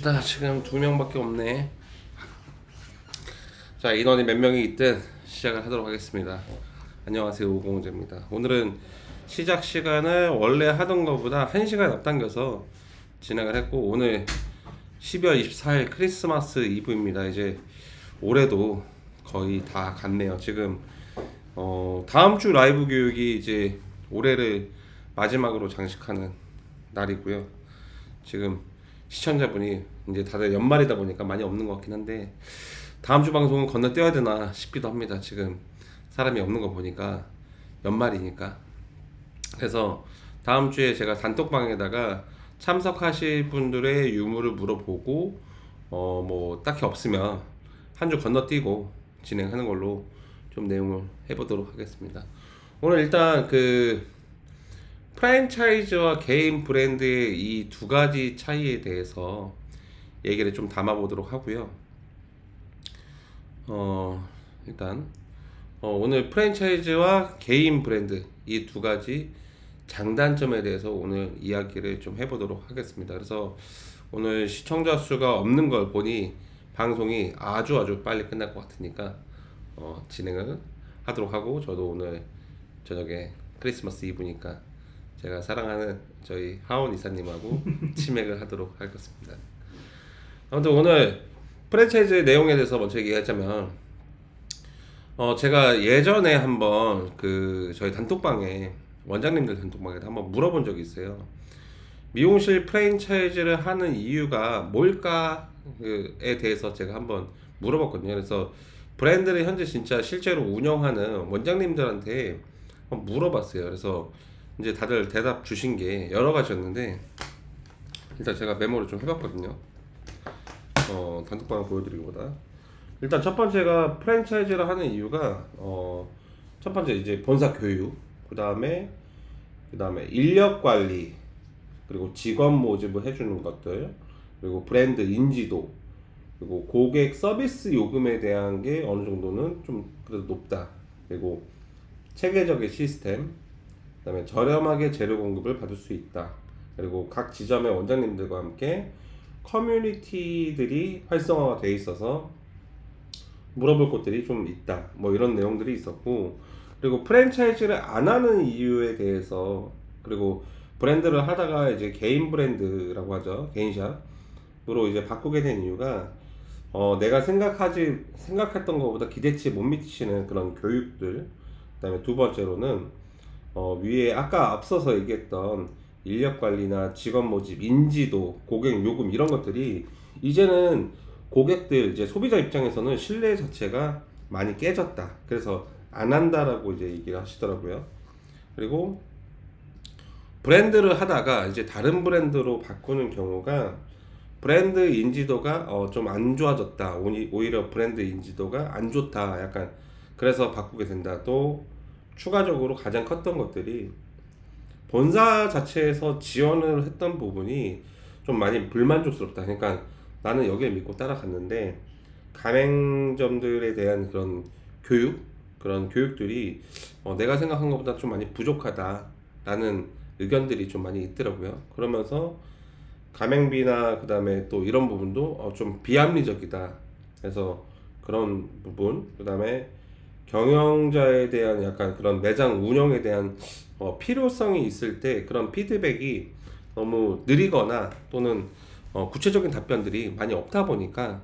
지금 두 명밖에 없네. 자, 인원이 몇 명이 있든 시작을 하도록 하겠습니다. 안녕하세요, 오공재입니다. 오늘은 시작 시간을 원래 하던 것보다 1시간 앞당겨서 진행을 했고, 오늘 12월 24일 크리스마스 이브입니다. 이제 올해도 거의 다 갔네요. 지금 다음 주 라이브 교육이 이제 올해를 마지막으로 장식하는 날이고요. 지금 시청자분이 이제 다들 연말이다 보니까 많이 없는 것 같긴 한데, 다음 주 방송은 건너뛰어야 되나 싶기도 합니다. 지금 사람이 없는 거 보니까 연말이니까. 그래서 다음 주에 제가 단톡방에다가 참석하실 분들의 유무를 물어보고 뭐 딱히 없으면 한 주 건너뛰고 진행하는 걸로 좀 내용을 해보도록 하겠습니다. 오늘 일단 그 프랜차이즈와 개인 브랜드의 이 두 가지 차이에 대해서 얘기를 좀 담아보도록 하고요. 일단 오늘 프랜차이즈와 개인 브랜드 이 두 가지 장단점에 대해서 오늘 이야기를 좀 해보도록 하겠습니다. 그래서 오늘 시청자 수가 없는 걸 보니 방송이 아주 빨리 끝날 것 같으니까 진행을 하도록 하고, 저도 오늘 저녁에 크리스마스 이브니까 제가 사랑하는 저희 하원 이사님하고 치맥을 하도록 하겠습니다. 아무튼 오늘 프랜차이즈 내용에 대해서 먼저 얘기하자면, 제가 예전에 한번 그 저희 단톡방에 원장님들 단톡방에 한번 물어본 적이 있어요. 미용실 프랜차이즈를 하는 이유가 뭘까에 대해서 제가 한번 물어봤거든요. 그래서 브랜드를 현재 진짜 실제로 운영하는 원장님들한테 한번 물어봤어요. 그래서 이제 다들 대답 주신 게 여러 가지였는데, 일단 제가 메모를 좀 해봤거든요. 단톡방을 보여드리기보다 일단 첫 번째가 프랜차이즈를 하는 이유가 첫 번째 이제 본사 교육, 그 다음에 인력 관리, 그리고 직원 모집을 해주는 것들, 그리고 브랜드 인지도, 그리고 고객 서비스 요금에 대한 게 어느 정도는 좀 그래도 높다, 그리고 체계적인 시스템, 그다음에 저렴하게 재료 공급을 받을 수 있다, 그리고 각 지점의 원장님들과 함께 커뮤니티들이 활성화가 돼 있어서 물어볼 것들이 좀 있다, 뭐 이런 내용들이 있었고, 그리고 프랜차이즈를 안 하는 이유에 대해서, 그리고 브랜드를 하다가 이제 개인 브랜드라고 하죠, 개인샵으로 이제 바꾸게 된 이유가 내가 생각했던 것보다 기대치에 못 미치는 그런 교육들, 그다음에 두 번째로는 위에 아까 앞서서 얘기했던 인력 관리나 직원 모집, 인지도, 고객 요금 이런 것들이 이제는 고객들, 이제 소비자 입장에서는 신뢰 자체가 많이 깨졌다. 그래서 안 한다라고 이제 얘기를 하시더라고요. 그리고 브랜드를 하다가 이제 다른 브랜드로 바꾸는 경우가 브랜드 인지도가 좀 안 좋아졌다, 오히려 브랜드 인지도가 안 좋다, 약간 그래서 바꾸게 된다. 또 추가적으로 가장 컸던 것들이 본사 자체에서 지원을 했던 부분이 좀 많이 불만족스럽다. 그러니까 나는 여기를 믿고 따라갔는데 가맹점들에 대한 그런 교육들이 내가 생각한 것보다 좀 많이 부족하다라는 의견들이 좀 많이 있더라고요. 그러면서 가맹비나 그 다음에 또 이런 부분도 좀 비합리적이다. 그래서 그런 부분, 그 다음에 경영자에 대한 약간 그런 매장 운영에 대한 필요성이 있을 때 그런 피드백이 너무 느리거나 또는 구체적인 답변들이 많이 없다 보니까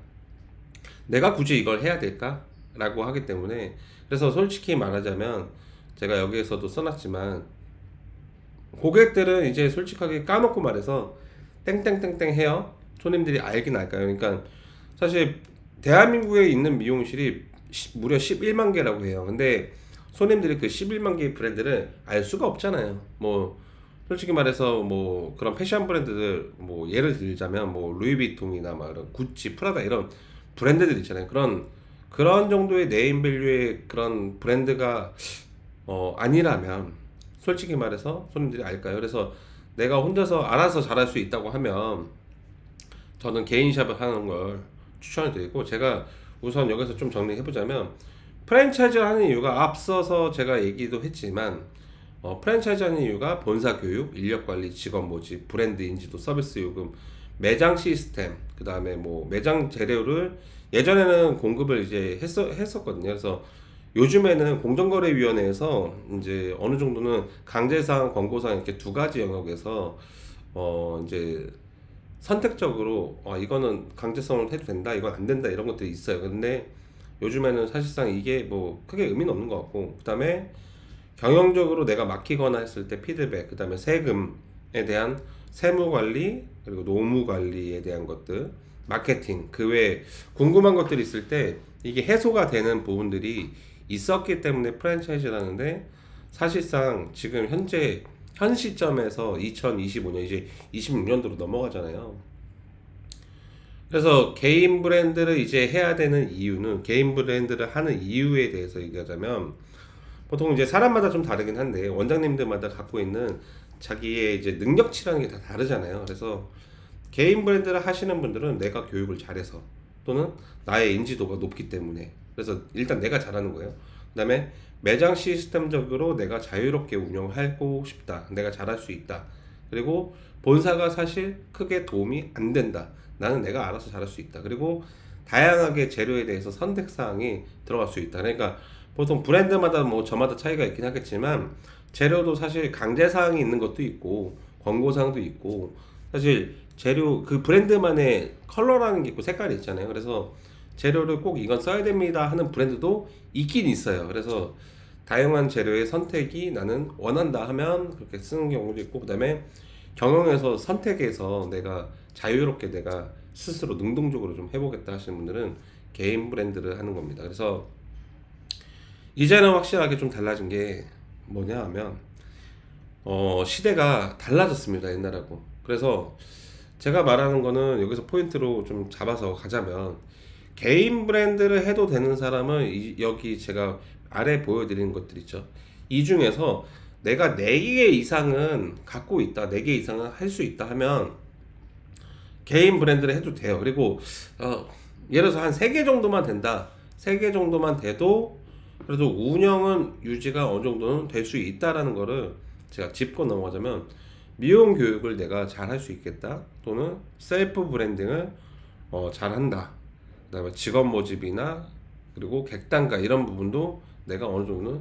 내가 굳이 이걸 해야 될까? 라고 하기 때문에, 그래서 솔직히 말하자면 제가 여기에서도 써놨지만, 고객들은 이제 솔직하게 까놓고 말해서 땡땡땡땡 해요. 손님들이 알긴 알까요? 그러니까 사실 대한민국에 있는 미용실이 무려 11만 개라고 해요. 근데 손님들이 그 11만 개의 브랜드를 알 수가 없잖아요. 뭐 솔직히 말해서 뭐 그런 패션 브랜드들, 뭐 예를 들자면 뭐 루이비통이나 막 이런 구찌, 프라다 이런 브랜드들 있잖아요. 그런 정도의 네임밸류의 그런 브랜드가 아니라면 솔직히 말해서 손님들이 알까요? 그래서 내가 혼자서 알아서 잘할 수 있다고 하면 저는 개인샵을 하는 걸 추천을 드리고, 제가 우선 여기서 좀 정리해보자면, 프랜차이즈 하는 이유가 앞서서 제가 얘기도 했지만 프랜차이즈 하는 이유가 본사 교육, 인력 관리, 직원 모집, 브랜드 인지도, 서비스 요금, 매장 시스템, 그 다음에 뭐 매장 재료를 예전에는 공급을 이제 했었거든요. 그래서 요즘에는 공정거래위원회에서 이제 어느 정도는 강제상, 권고상 이렇게 두 가지 영역에서 이제 선택적으로 이거는 강제성을 해도 된다, 이건 안 된다 이런 것들이 있어요. 근데 요즘에는 사실상 이게 뭐 크게 의미는 없는 것 같고, 그 다음에 경영적으로 내가 막히거나 했을 때 피드백, 그 다음에 세금에 대한 세무 관리, 그리고 노무 관리에 대한 것들, 마케팅, 그 외에 궁금한 것들이 있을 때 이게 해소가 되는 부분들이 있었기 때문에 프랜차이즈라는데, 사실상 지금 현 시점에서 2025년 이제 26년도로 넘어가잖아요. 그래서 개인 브랜드를 이제 해야 되는 이유는, 개인 브랜드를 하는 이유에 대해서 얘기하자면, 보통 이제 사람마다 좀 다르긴 한데 원장님들마다 갖고 있는 자기의 이제 능력치라는 게 다 다르잖아요. 그래서 개인 브랜드를 하시는 분들은 내가 교육을 잘해서, 또는 나의 인지도가 높기 때문에, 그래서 일단 내가 잘하는 거예요. 그다음에 매장 시스템적으로 내가 자유롭게 운영하고 싶다, 내가 잘할 수 있다, 그리고 본사가 사실 크게 도움이 안 된다, 나는 내가 알아서 잘할 수 있다, 그리고 다양하게 재료에 대해서 선택사항이 들어갈 수 있다. 그러니까 보통 브랜드마다 뭐 저마다 차이가 있긴 하겠지만, 재료도 사실 강제사항이 있는 것도 있고 권고사항도 있고, 사실 재료 그 브랜드만의 컬러라는 게 있고 색깔이 있잖아요. 그래서 재료를 꼭 이건 써야 됩니다 하는 브랜드도 있긴 있어요. 그래서 다양한 재료의 선택이 나는 원한다 하면 그렇게 쓰는 경우도 있고, 그 다음에 경영에서 선택해서 내가 자유롭게 내가 스스로 능동적으로 좀 해보겠다 하시는 분들은 개인 브랜드를 하는 겁니다. 그래서 이제는 확실하게 좀 달라진 게 뭐냐 하면, 시대가 달라졌습니다, 옛날하고. 그래서 제가 말하는 거는 여기서 포인트로 좀 잡아서 가자면, 개인 브랜드를 해도 되는 사람은 여기 제가 아래 보여드리는 것들 있죠. 이 중에서 내가 4개 이상은 갖고 있다, 4개 이상은 할 수 있다 하면 개인 브랜드를 해도 돼요. 그리고 예를 들어서 한 3개 정도만 된다, 3개 정도만 돼도 그래도 운영은 유지가 어느 정도는 될 수 있다라는 거를 제가 짚고 넘어가자면, 미용 교육을 내가 잘 할 수 있겠다, 또는 셀프 브랜딩을 잘한다, 그 다음에 직원 모집이나 그리고 객단가 이런 부분도 내가 어느 정도는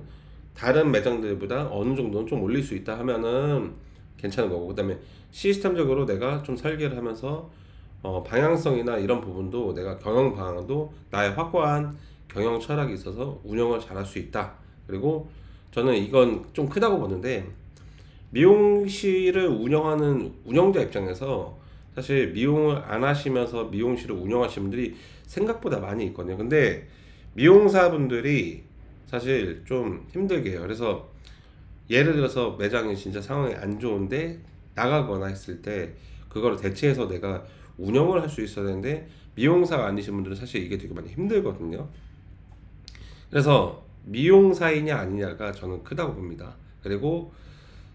다른 매장들보다 어느 정도는 좀 올릴 수 있다 하면은 괜찮은 거고, 그 다음에 시스템적으로 내가 좀 설계를 하면서 방향성이나 이런 부분도 내가 경영 방향도 나의 확고한 경영 철학이 있어서 운영을 잘할 수 있다. 그리고 저는 이건 좀 크다고 보는데, 미용실을 운영하는 운영자 입장에서 사실 미용을 안 하시면서 미용실을 운영하시는 분들이 생각보다 많이 있거든요. 근데 미용사분들이 사실 좀 힘들게 해요. 그래서 예를 들어서 매장이 진짜 상황이 안 좋은데 나가거나 했을 때 그거를 대체해서 내가 운영을 할 수 있어야 되는데, 미용사가 아니신 분들은 사실 이게 되게 많이 힘들거든요. 그래서 미용사이냐 아니냐가 저는 크다고 봅니다. 그리고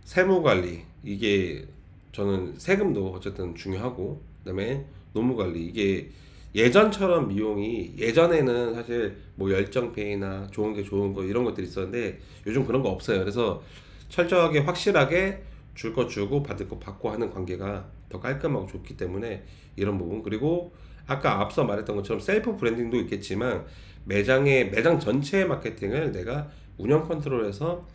세무관리, 이게 저는 세금도 어쨌든 중요하고, 그다음에 노무관리, 이게 예전처럼 미용이, 예전에는 사실 뭐 열정페이나 좋은 게 좋은 거 이런 것들이 있었는데 요즘 그런 거 없어요. 그래서 철저하게 확실하게 줄 거 주고 받을 거 받고 하는 관계가 더 깔끔하고 좋기 때문에 이런 부분. 그리고 아까 앞서 말했던 것처럼 셀프 브랜딩도 있겠지만, 매장 전체의 마케팅을 내가 운영 컨트롤해서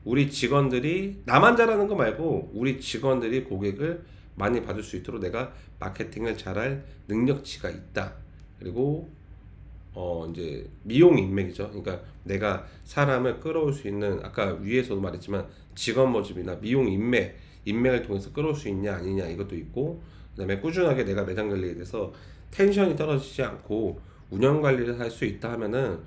우리 직원들이, 나만 잘하는 거 말고 우리 직원들이 고객을 많이 받을 수 있도록 내가 마케팅을 잘할 능력치가 있다. 그리고 이제 미용 인맥이죠. 그러니까 내가 사람을 끌어올 수 있는, 아까 위에서도 말했지만 직원 모집이나 미용 인맥을 통해서 끌어올 수 있냐 아니냐 이것도 있고, 그다음에 꾸준하게 내가 매장 관리에 대해서 텐션이 떨어지지 않고 운영 관리를 할 수 있다 하면은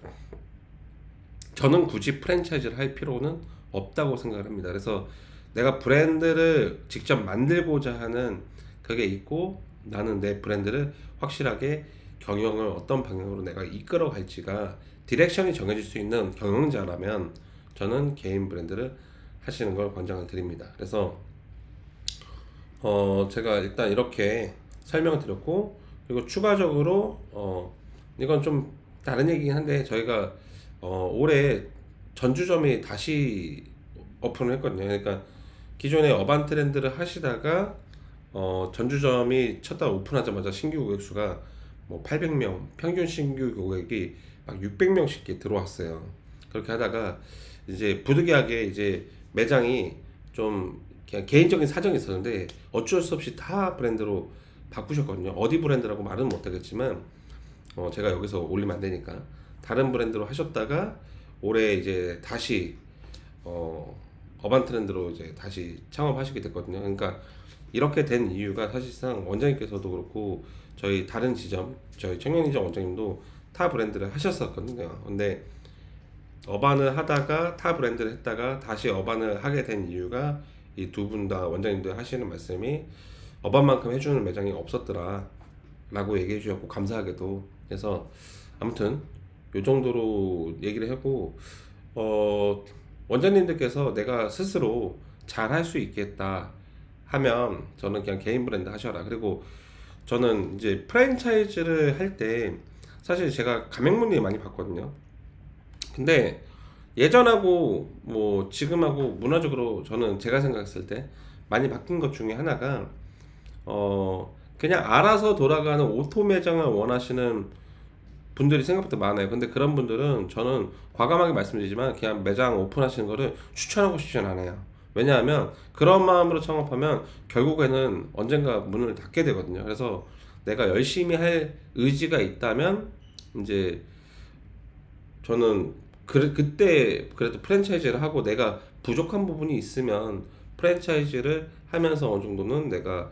저는 굳이 프랜차이즈를 할 필요는 없다고 생각을 합니다. 그래서 내가 브랜드를 직접 만들고자 하는 그게 있고, 나는 내 브랜드를 확실하게 경영을 어떤 방향으로 내가 이끌어 갈지가 디렉션이 정해질 수 있는 경영자라면 저는 개인 브랜드를 하시는 걸 권장을 드립니다. 그래서 제가 일단 이렇게 설명을 드렸고, 그리고 추가적으로 이건 좀 다른 얘기긴 한데, 저희가 올해 전주점이 다시 오픈을 했거든요. 그러니까 기존에 어반 트렌드를 하시다가 전주점이 첫 달 오픈하자마자 신규 고객 수가 뭐 800명, 평균 신규 고객이 막 600명씩 들어왔어요. 그렇게 하다가 이제 부득이하게 이제 매장이 좀 그냥 개인적인 사정이 있었는데 어쩔 수 없이 타 브랜드로 바꾸셨거든요. 어디 브랜드라고 말은 못하겠지만 제가 여기서 올리면 안 되니까 다른 브랜드로 하셨다가 올해 이제 다시 어반 트렌드로 이제 다시 창업하시게 됐거든요. 그러니까 이렇게 된 이유가 사실상 원장님께서도 그렇고 저희 다른 지점, 저희 청년이점 원장님도 타 브랜드를 하셨었거든요. 근데 어반을 하다가 타 브랜드를 했다가 다시 어반을 하게 된 이유가 이 두 분 다 원장님들 하시는 말씀이 어반만큼 해주는 매장이 없었더라 라고 얘기해 주셨고, 감사하게도. 그래서 아무튼 요 정도로 얘기를 하고, 원장님들께서 내가 스스로 잘 할 수 있겠다 하면 저는 그냥 개인 브랜드 하셔라. 그리고 저는 이제 프랜차이즈를 할 때 사실 제가 가맹 문의 많이 받거든요. 근데 예전하고 뭐 지금하고 문화적으로 저는 제가 생각했을 때 많이 바뀐 것 중에 하나가 그냥 알아서 돌아가는 오토 매장을 원하시는 분들이 생각보다 많아요. 근데 그런 분들은 저는 과감하게 말씀드리지만 그냥 매장 오픈하시는 거를 추천하고 싶지는 않아요. 왜냐하면 그런 마음으로 창업하면 결국에는 언젠가 문을 닫게 되거든요. 그래서 내가 열심히 할 의지가 있다면 이제 저는 그때 그래도 프랜차이즈를 하고 내가 부족한 부분이 있으면 프랜차이즈를 하면서 어느 정도는 내가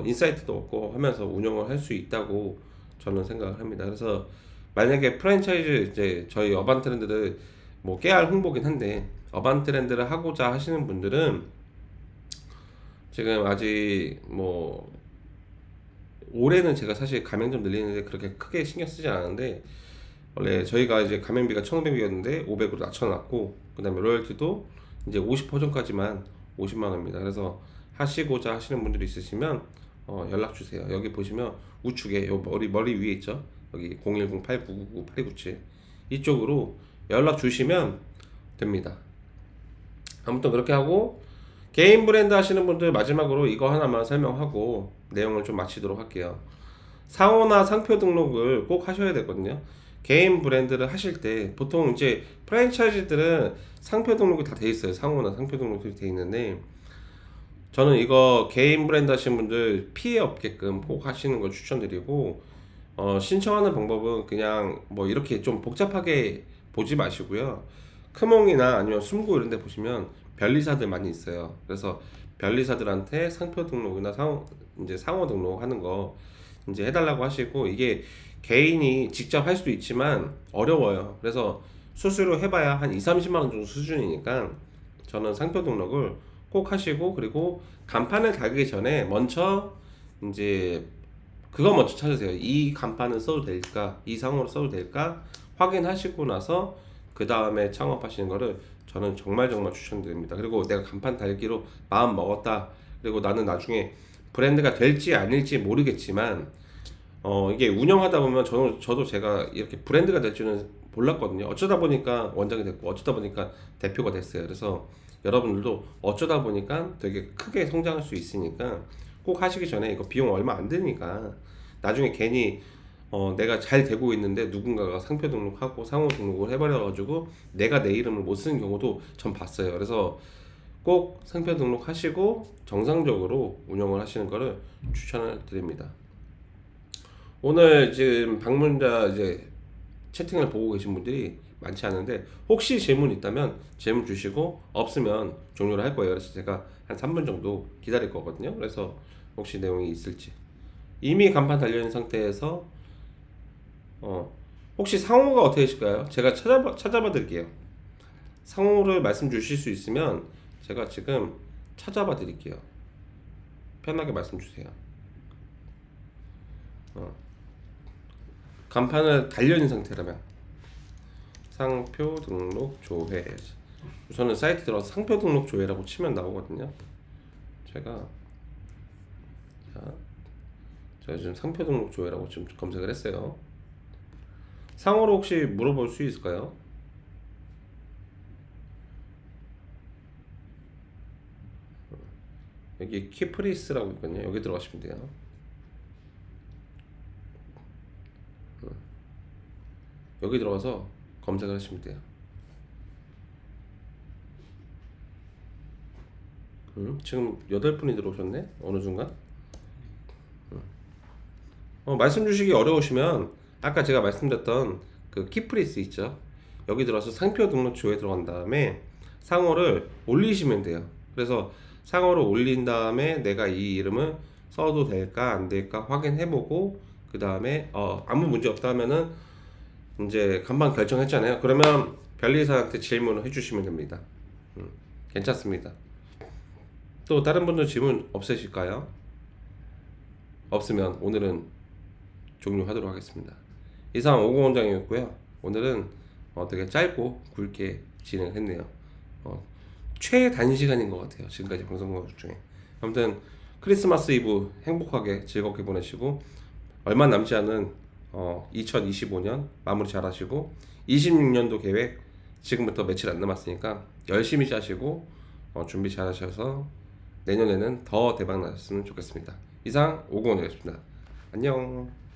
인사이트도 얻고 하면서 운영을 할 수 있다고 저는 생각을 합니다. 그래서 만약에 프랜차이즈 이제 저희 어반 트렌드를 뭐 깨알 홍보긴 한데 어반 트렌드를 하고자 하시는 분들은 지금 아직 뭐 올해는 제가 사실 가맹점 늘리는데 그렇게 크게 신경 쓰지 않았는데 원래 저희가 이제 가맹비가 1,500이었는데 500으로 낮춰놨고, 그 다음에 로열티도 이제 50%까지만 50만 원입니다. 그래서 하시고자 하시는 분들이 있으시면 연락 주세요. 여기 보시면 우측에 요 머리 위에 있죠. 여기 010-8999-8297 이쪽으로 연락 주시면 됩니다. 아무튼 그렇게 하고 개인 브랜드 하시는 분들 마지막으로 이거 하나만 설명하고 내용을 좀 마치도록 할게요. 상호나 상표 등록을 꼭 하셔야 되거든요. 개인 브랜드를 하실 때 보통 이제 프랜차이즈들은 상표 등록이 다 돼 있어요. 상호나 상표 등록이 돼 있는데 저는 이거 개인 브랜드 하시는 분들 피해 없게끔 꼭 하시는 걸 추천드리고, 신청하는 방법은 그냥 뭐 이렇게 좀 복잡하게 보지 마시고요. 크몽이나 아니면 숨고 이런 데 보시면 변리사들 많이 있어요. 그래서 변리사들한테 상표 등록이나 이제 상호 등록하는 거 이제 해달라고 하시고, 이게 개인이 직접 할 수도 있지만 어려워요. 그래서 수수료 해봐야 한 2-30만 원 정도 수준이니까 저는 상표 등록을 꼭 하시고, 그리고 간판을 달기 전에 먼저 이제 그거 먼저 찾으세요. 이 간판은 써도 될까? 이 상호로 써도 될까? 확인하시고 나서 그 다음에 창업하시는 거를 저는 정말 추천드립니다. 그리고 내가 간판 달기로 마음 먹었다. 그리고 나는 나중에 브랜드가 될지 아닐지 모르겠지만 이게 운영하다 보면 저도 제가 이렇게 브랜드가 될 줄은 몰랐거든요. 어쩌다 보니까 원장이 됐고 어쩌다 보니까 대표가 됐어요. 그래서 여러분들도 어쩌다 보니까 되게 크게 성장할 수 있으니까 꼭 하시기 전에 이거 비용 얼마 안 드니까 나중에 괜히 내가 잘 되고 있는데 누군가가 상표 등록하고 상호 등록을 해버려가지고 내가 내 이름을 못 쓰는 경우도 전 봤어요. 그래서 꼭 상표 등록하시고 정상적으로 운영을 하시는 거를 추천을 드립니다. 오늘 지금 방문자 이제 채팅을 보고 계신 분들이 많지 않은데 혹시 질문 있다면 질문 주시고 없으면 종료를 할 거예요. 그래서 제가 한 3분 정도 기다릴 거거든요. 그래서 혹시 내용이 있을지. 이미 간판 달려있는 상태에서 혹시 상호가 어떻게 되실까요? 제가 찾아봐 드릴게요. 상호를 말씀 주실 수 있으면 제가 지금 찾아봐 드릴게요. 편하게 말씀 주세요. 간판을 달려있는 상태라면 상표 등록 조회, 우선은 사이트 들어서 상표 등록 조회라고 치면 나오거든요. 제가 지금 상표 등록 조회라고 지금 검색을 했어요. 상호로 혹시 물어볼 수 있을까요? 여기 키프리스라고 있거든요. 여기 들어가시면 돼요. 여기 들어가서 검색을 하시면 돼요. 지금 8분이 들어오셨네. 어느 순간. 말씀 주시기 어려우시면 아까 제가 말씀드렸던 그 키프리스 있죠. 여기 들어서 상표 등록주에 들어간 다음에 상호를 올리시면 돼요. 그래서 상호를 올린 다음에 내가 이 이름을 써도 될까 안 될까 확인해보고 그 다음에 아무 문제 없다면은 이제 간판 결정했잖아요. 그러면 변리사한테 질문을 해주시면 됩니다. 괜찮습니다. 또 다른 분들 질문 없으실까요? 없으면 오늘은 종료하도록 하겠습니다. 이상 오공원장이었고요. 오늘은 되게 짧고 굵게 진행했네요. 최단시간인 것 같아요. 지금까지 방송국 중에. 아무튼 크리스마스 이브 행복하게 즐겁게 보내시고 얼마 남지 않은 2025년 마무리 잘 하시고 26년도 계획 지금부터 며칠 안 남았으니까 열심히 짜시고 준비 잘 하셔서 내년에는 더 대박 나셨으면 좋겠습니다. 이상 오공원이었습니다. 안녕.